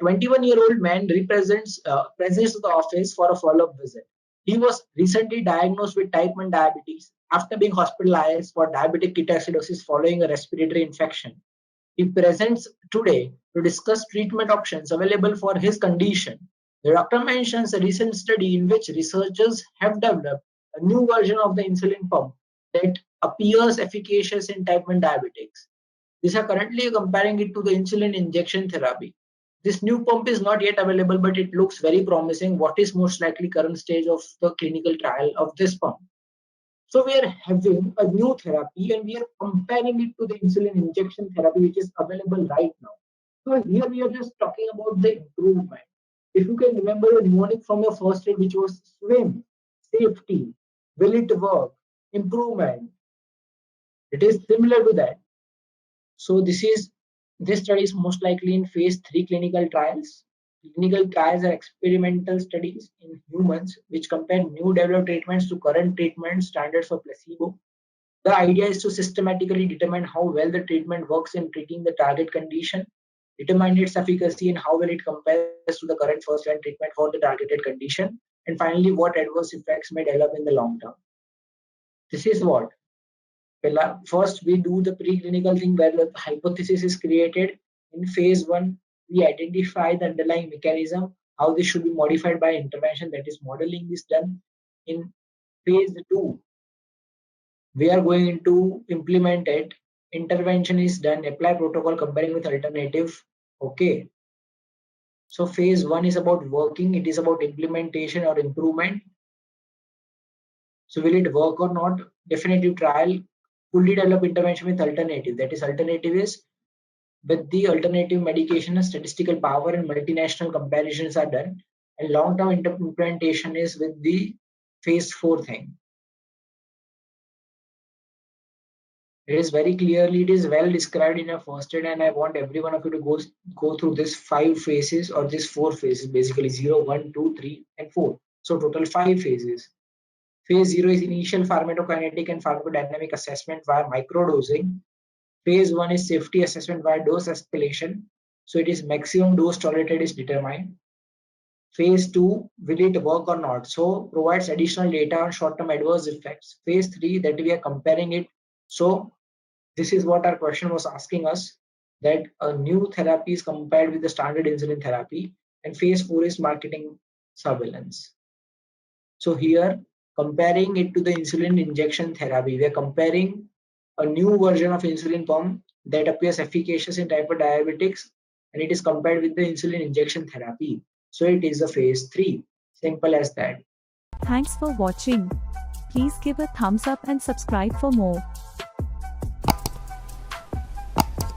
21-year-old man presents to the office for a follow-up visit. He was recently diagnosed with type 1 diabetes after being hospitalized for diabetic ketoacidosis following a respiratory infection. He presents today to discuss treatment options available for his condition. The doctor mentions a recent study in which researchers have developed a new version of the insulin pump that appears efficacious in type 1 diabetics. These are currently comparing it to the insulin injection therapy. This new pump is not yet available, but it looks very promising. What is most likely current stage of the clinical trial of this pump? So we are having a new therapy and we are comparing it to the insulin injection therapy which is available right now. So here we are just talking about the improvement. If you can remember the mnemonic from your first aid, which was swim, safety, will it work, improvement. It is similar to that. So this study is most likely in phase 3 clinical trials. Clinical trials are experimental studies in humans which compare new developed treatments to current treatment standards for placebo. The idea is to systematically determine how well the treatment works in treating the target condition, determine its efficacy and how well it compares to the current first-line treatment for the targeted condition, and finally what adverse effects may develop in the long term. This is what? First, we do the preclinical thing where the hypothesis is created. In phase 1, we identify the underlying mechanism, how this should be modified by intervention, that is modeling is done. In phase 2, we are going to implement it. Intervention is done, apply protocol comparing with alternative. Okay. So phase 1 is about working, it is about implementation or improvement. So will it work or not? Definitive trial, fully develop intervention with alternative. That is, alternative is with the alternative medication and statistical power and multinational comparisons are done. And long-term implementation is with the phase 4 thing. It is very clearly, it is well described in a first aid, and I want every one of you to go through this 5 phases or these 4 phases, basically 0, 1, 2, 3, and 4. So total 5 phases. Phase 0 is initial pharmacokinetic and pharmacodynamic assessment via microdosing. Phase 1 is safety assessment via dose escalation. So it is maximum dose tolerated is determined. Phase 2, will it work or not? So provides additional data on short-term adverse effects. Phase 3, that we are comparing it. So this is what our question was asking us, that a new therapy is compared with the standard insulin therapy. And phase 4 is marketing surveillance. So here, comparing it to the insulin injection therapy, we are comparing a new version of insulin pump that appears efficacious in type 1 diabetics, and it is compared with the insulin injection therapy. So it is a phase 3. Simple as that. Thanks for watching. Please give a thumbs up and subscribe for more.